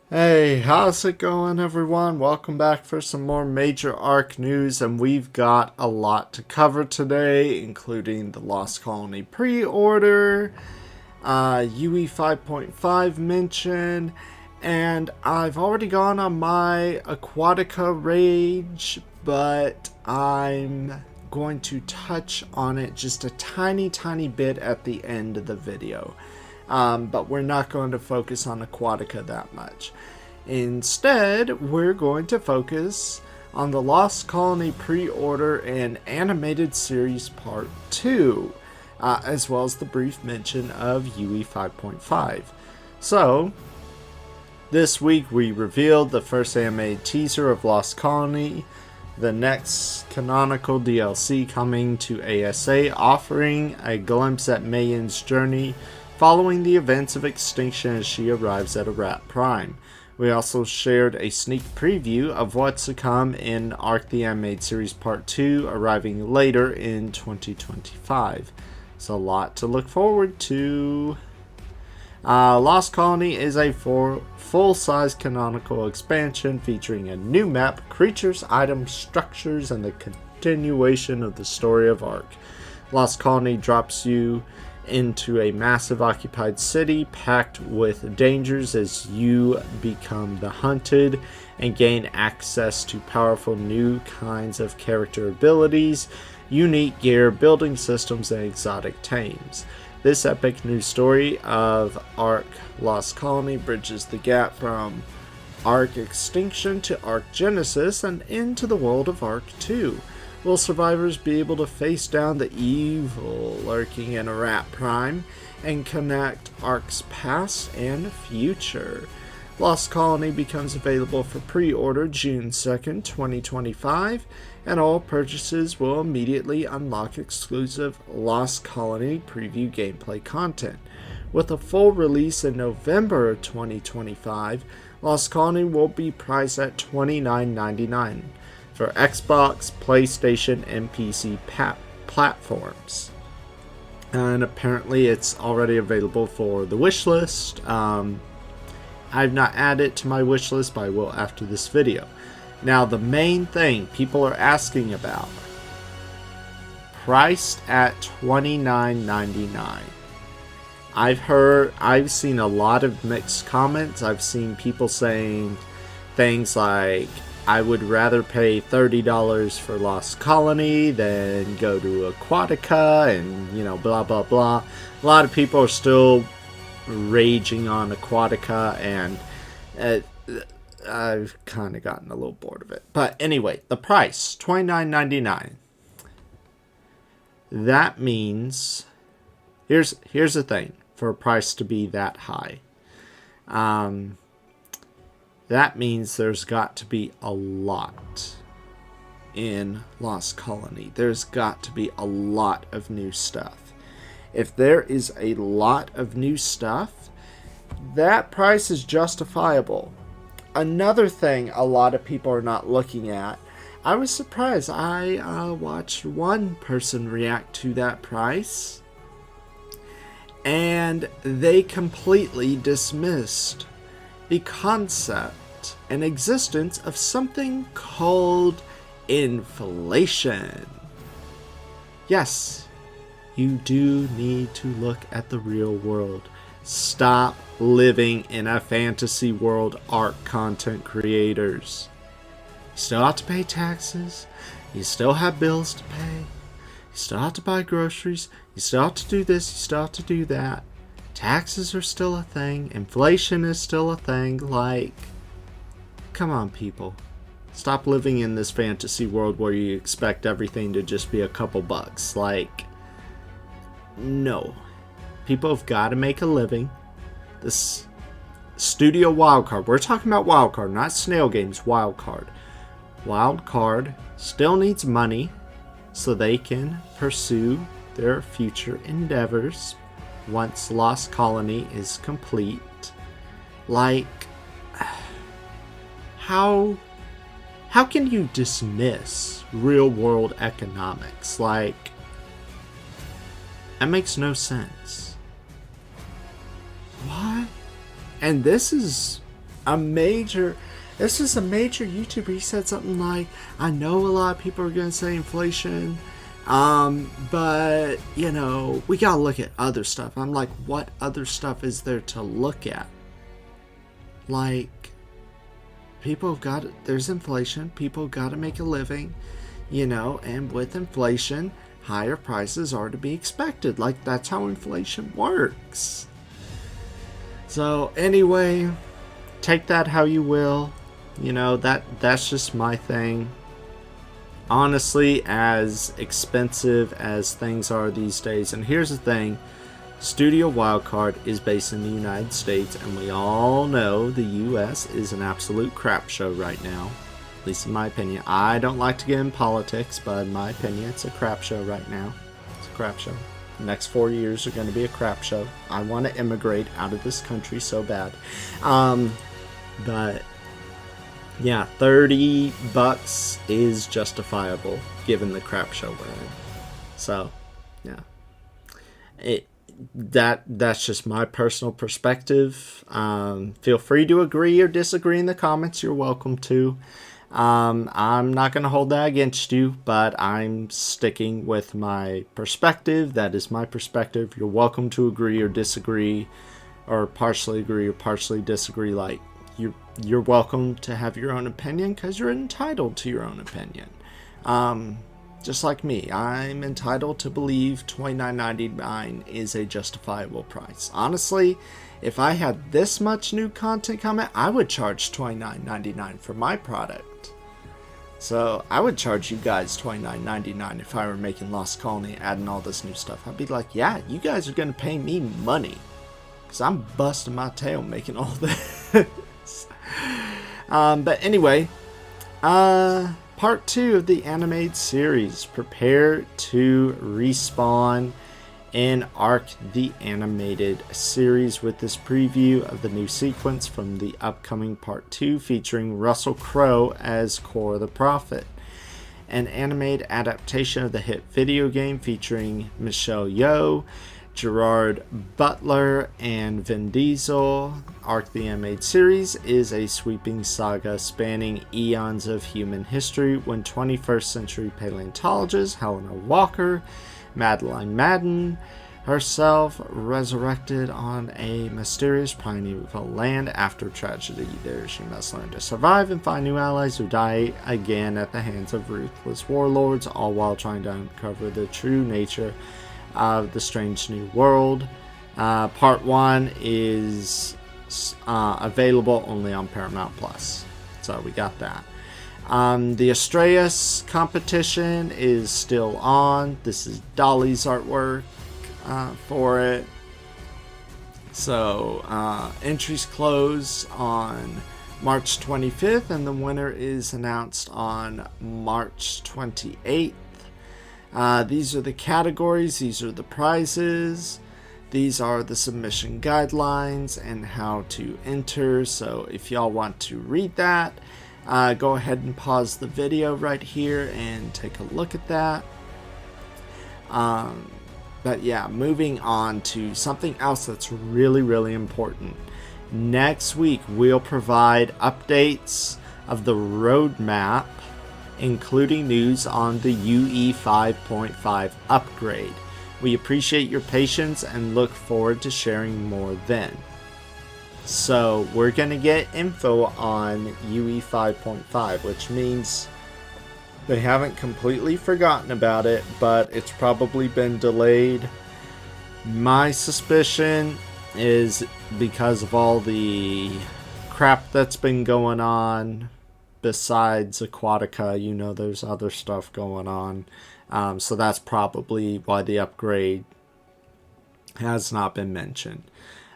Hey, how's it going, everyone? Welcome back for some more major ARK news, and we've got a lot to cover today, including the Lost Colony pre-order, UE 5.5 mention, and I've already gone on my Aquatica rage, but I'm going to touch on it just a tiny bit at the end of the video. But we're not going to focus on Aquatica that much. Instead, we're going to focus on the Lost Colony pre-order and animated series part 2, as well as the brief mention of UE 5.5. So, this week we revealed the first animated teaser of Lost Colony, the next canonical DLC coming to ASA, offering a glimpse at Mayon's journey following the events of Extinction as she arrives at Rat Prime. We also shared a sneak preview of what's to come in ARK the Animated Series Part 2, arriving later in 2025. It's a lot to look forward to. Lost Colony is a full-size canonical expansion featuring a new map, creatures, items, structures, and the continuation of the story of ARK. Lost Colony drops you into a massive occupied city packed with dangers as you become the hunted and gain access to powerful new kinds of character abilities, unique gear, building systems, and exotic tames. This epic new story of ARK Lost Colony bridges the gap from ARK Extinction to ARK Genesis and into the world of ARK 2. Will survivors be able to face down the evil lurking in Rat Prime and connect ARK's past and future? Lost Colony becomes available for pre-order June 2nd, 2025, and all purchases will immediately unlock exclusive Lost Colony preview gameplay content. With a full release in November of 2025, Lost Colony will be priced at $29.99. for Xbox, PlayStation, and PC platforms. And apparently it's already available for the wishlist. I've not added it to my wishlist, but I will after this video. Now, the main thing people are asking about, priced at $29.99. I've seen a lot of mixed comments. I've seen people saying things like, I would rather pay $30 for Lost Colony than go to Aquatica and, blah, blah, blah. A lot of people are still raging on Aquatica, and I've kind of gotten a little bored of it. But anyway, the price, $29.99. That means, here's the thing, for a price to be that high. That means there's got to be a lot in Lost Colony. There's got to be a lot of new stuff. If there is a lot of new stuff, that price is justifiable. Another thing a lot of people are not looking at, I was surprised. I watched one person react to that price, and they completely dismissed the concept and existence of something called inflation. Yes, you do need to look at the real world. Stop living in a fantasy world, ARK content creators. You still have to pay taxes. You still have bills to pay. You still have to buy groceries. You still have to do this. You still have to do that. Taxes are still a thing. Inflation is still a thing. Like, come on, people. Stop living in this fantasy world where you expect everything to just be a couple bucks. Like, no. People have got to make a living. This Studio Wildcard. We're talking about Wildcard, not Snail Games. Wildcard. Wildcard still needs money so they can pursue their future endeavors once Lost Colony is complete. Like, how can you dismiss real world economics? Like, that makes no sense. What? And this is this is a major YouTuber. He said something like, I know a lot of people are going to say inflation, but, you know, we got to look at other stuff. I'm like, what other stuff is there to look at? Like, there's inflation. People got to make a living, you know, and with inflation, higher prices are to be expected. Like, that's how inflation works. So, anyway, take that how you will. You know, that's just my thing. Honestly, as expensive as things are these days, and here's the thing, Studio Wildcard is based in the United States, and we all know the US is an absolute crap show right now, at least in my opinion. I don't like to get in politics, but in my opinion, it's a crap show right now. It's a crap show. The next 4 years are going to be a crap show. I want to immigrate out of this country so bad. But yeah, $30 is justifiable given the crap show we're in. So, yeah. That's just my personal perspective. Feel free to agree or disagree in the comments. You're welcome to. I'm not going to hold that against you, but I'm sticking with my perspective. That is my perspective. You're welcome to agree or disagree, or partially agree or partially disagree. Like, you're welcome to have your own opinion, because you're entitled to your own opinion. Just like me, I'm entitled to believe $29.99 is a justifiable price. Honestly, if I had this much new content coming, I would charge $29.99 for my product. So I would charge you guys $29.99 if I were making Lost Colony, adding all this new stuff. I'd be like, yeah, you guys are going to pay me money, because I'm busting my tail making all this. But anyway, part 2 of the animated series. Prepare to respawn in ARK, the animated series, with this preview of the new sequence from the upcoming part 2 featuring Russell Crowe as Korra the Prophet. An animated adaptation of the hit video game featuring Michelle Yeoh, Gerard Butler, and Vin Diesel. ARK the Animated Series is a sweeping saga spanning eons of human history when 21st century paleontologist Helena Walker, Madeline Madden, herself resurrected on a mysterious primeval land after tragedy. There she must learn to survive and find new allies who die again at the hands of ruthless warlords, all while trying to uncover the true nature of the strange new world. Part 1 is available only on Paramount Plus, so we got that. The Astraeus competition is still on. This is Dolly's artwork for it. So entries close on March 25th, and the winner is announced on March 28th. These are the categories, these are the prizes, these are the submission guidelines and how to enter. So if y'all want to read that, go ahead and pause the video right here and take a look at that. But yeah, moving on to something else that's really, really important. Next week, we'll provide updates of the roadmap, including news on the UE 5.5 upgrade. We appreciate your patience and look forward to sharing more then. So we're going to get info on UE 5.5, which means they haven't completely forgotten about it, but it's probably been delayed. My suspicion is because of all the crap that's been going on. Besides Aquatica, you know, there's other stuff going on. So that's probably why the upgrade has not been mentioned.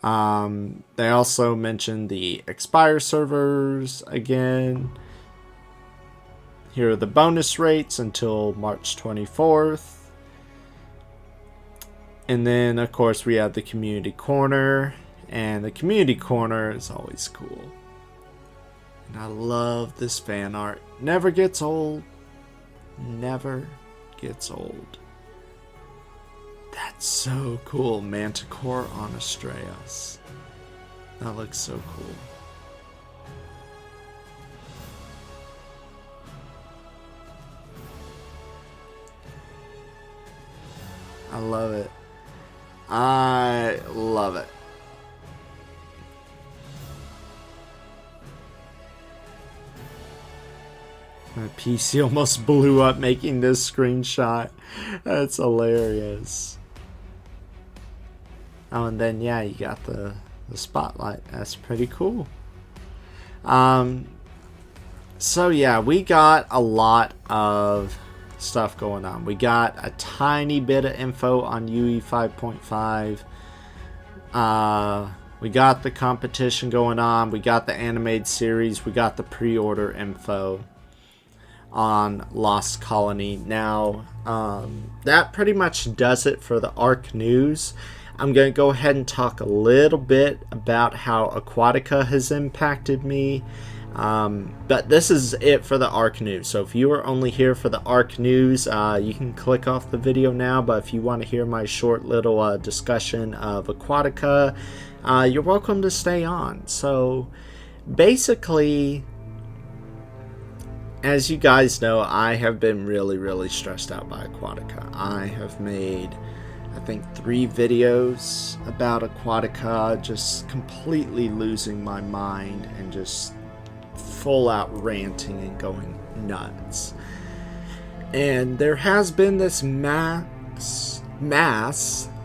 They also mentioned the Expire servers again. Here are the bonus rates until March 24th. And then, of course, we have the Community Corner. And the Community Corner is always cool. And I love this fan art. Never gets old. Never gets old. That's so cool. Manticore on Astraeus. That looks so cool. I love it. I love it. My PC almost blew up making this screenshot. That's hilarious. Oh, and then yeah, you got the spotlight. That's pretty cool. So yeah, we got a lot of stuff going on. We got a tiny bit of info on UE 5.5. We got the competition going on. We got the animated series. We got the pre-order info on Lost Colony. Now, that pretty much does it for the ARK news. I'm going to go ahead and talk a little bit about how Aquatica has impacted me. But this is it for the ARK news. So if you are only here for the ARK news, you can click off the video now. But if you want to hear my short little discussion of Aquatica, you're welcome to stay on. So basically, as you guys know, I have been really stressed out by Aquatica. I have made, I think, 3 videos about Aquatica, just completely losing my mind and just full out ranting and going nuts. And there has been this mass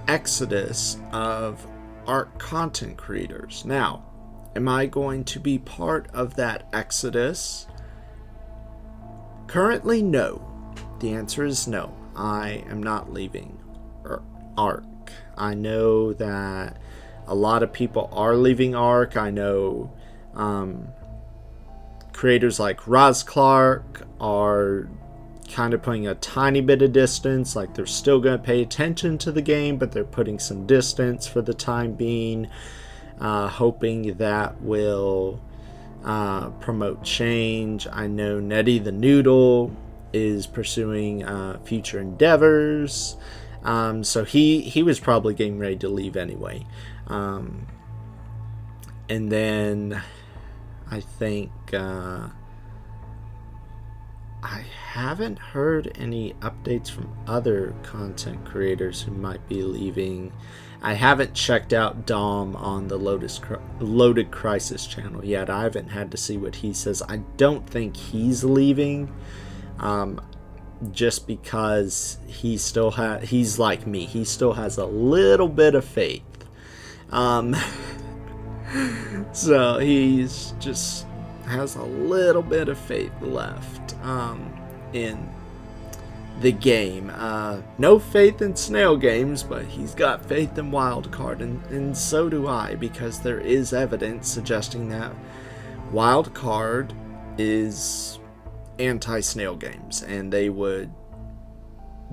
exodus of ARK content creators. Now, am I going to be part of that exodus? Currently, no. The answer is no. I am not leaving ARK. I know that a lot of people are leaving ARK. I know creators like Roz Clark are kind of putting a tiny bit of distance. Like, they're still going to pay attention to the game, but they're putting some distance for the time being, hoping that will promote change. I know Nettie the Noodle is pursuing future endeavors, so he was probably getting ready to leave anyway. And then I think I haven't heard any updates from other content creators who might be leaving. I haven't checked out Dom on the Loaded Crisis channel yet. I haven't had to see what he says. I don't think he's leaving, just because he's like me. He still has a little bit of faith. So he's just has a little bit of faith left in the game. No faith in snail games, but he's got faith in Wildcard, and so do I, because there is evidence suggesting that Wildcard is anti-snail games, and they would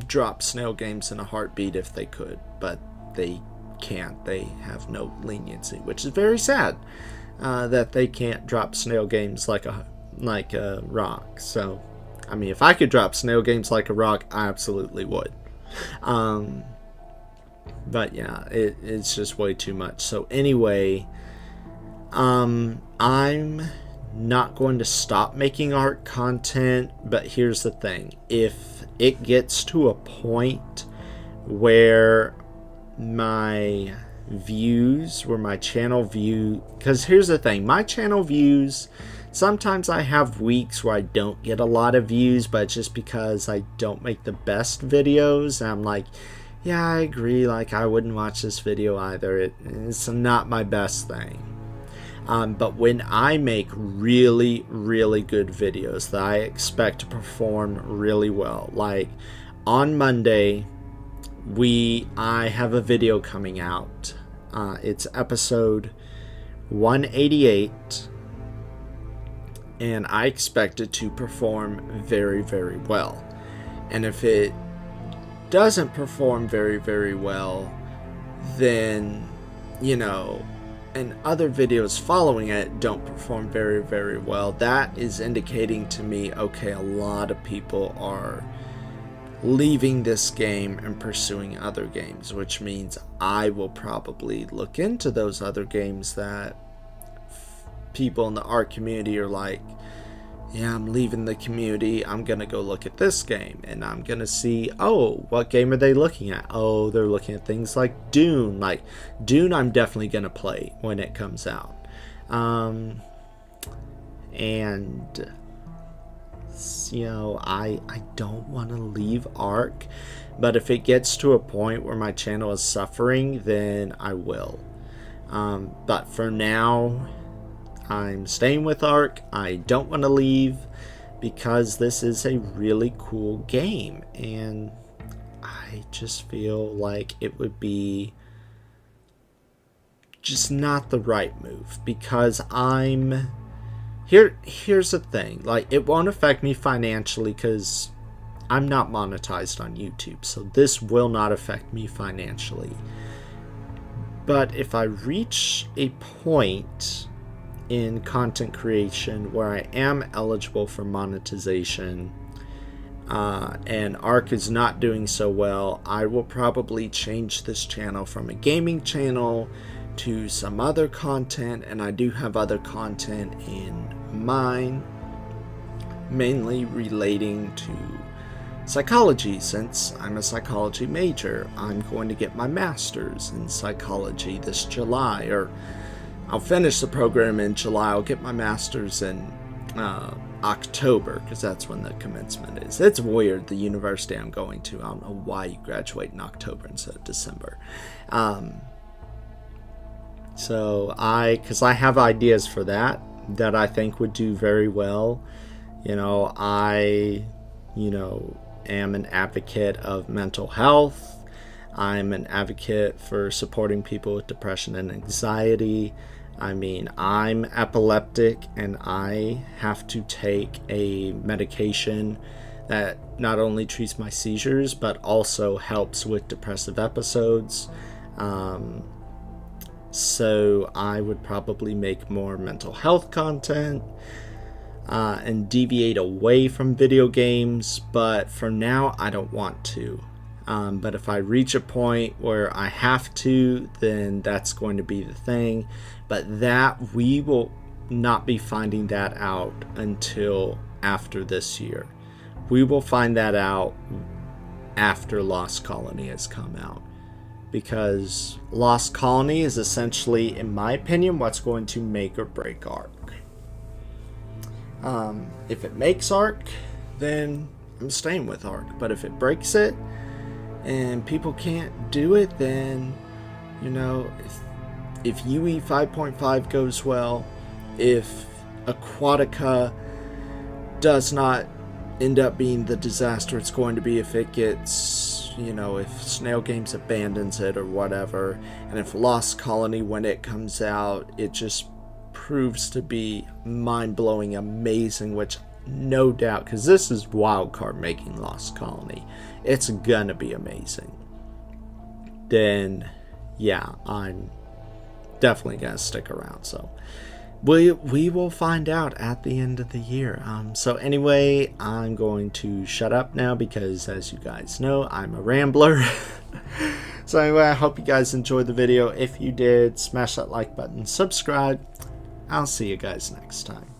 drop snail games in a heartbeat if they could, but they can't. They have no leniency, which is very sad, that they can't drop snail games like a rock. So I mean, if I could drop snail games like a rock, I absolutely would. But yeah, it's just way too much. So anyway, I'm not going to stop making ARK content, but here's the thing. If it gets to a point where my views, where my channel view, because here's the thing, my channel views, sometimes I have weeks where I don't get a lot of views, but it's just because I don't make the best videos. And I'm like, yeah, I agree, like, I wouldn't watch this video either. It's not my best thing. But when I make really good videos that I expect to perform really well, like on Monday, I have a video coming out. It's episode 188, and I expect it to perform very well. And if it doesn't perform very well, then, you know, and other videos following it don't perform very well, that is indicating to me, okay, a lot of people are leaving this game and pursuing other games, which means I will probably look into those other games that people in the ARK community are like, yeah, I'm leaving the community, I'm gonna go look at this game, and I'm gonna see, oh, what game are they looking at? Oh, they're looking at things like Dune. Like Dune, I'm definitely gonna play when it comes out. And you know, I don't want to leave ARK, but if it gets to a point where my channel is suffering, then I will. But for now, I'm staying with ARK. I don't want to leave because this is a really cool game, and I just feel like it would be just not the right move, because here's the thing, like, it won't affect me financially because I'm not monetized on YouTube, so this will not affect me financially. But if I reach a point in content creation where I am eligible for monetization, and ARK is not doing so well, I will probably change this channel from a gaming channel to some other content, and I do have other content in mind, mainly relating to psychology. Since I'm a psychology major, I'm going to get my master's in psychology this July, or I'll finish the program in July. I'll get my master's in October, because that's when the commencement is. It's weird, the university I'm going to, I don't know why you graduate in October instead of December. So because I have ideas for that I think would do very well. You know, I am an advocate of mental health. I'm an advocate for supporting people with depression and anxiety. I mean, I'm epileptic, and I have to take a medication that not only treats my seizures but also helps with depressive episodes. So I would probably make more mental health content and deviate away from video games, but for now I don't want to. But if I reach a point where I have to, then that's going to be the thing. But that, we will not be finding that out until after this year. We will find that out after Lost Colony has come out, because Lost Colony is essentially, in my opinion, what's going to make or break ARK. If it makes ARK, then I'm staying with ARK. But if it breaks it and people can't do it, then, you know, if UE 5.5 goes well, if Aquatica does not end up being the disaster it's going to be, if it gets, you know, if Snail Games abandons it or whatever, and if Lost Colony, when it comes out, it just proves to be mind-blowing, amazing, which no doubt, because this is wildcard making Lost Colony, it's gonna be amazing, then yeah, I'm definitely gonna stick around. So we will find out at the end of the year. So anyway, I'm going to shut up now, because as you guys know, I'm a rambler. So anyway, I hope you guys enjoyed the video. If you did, smash that like button, subscribe. I'll see you guys next time.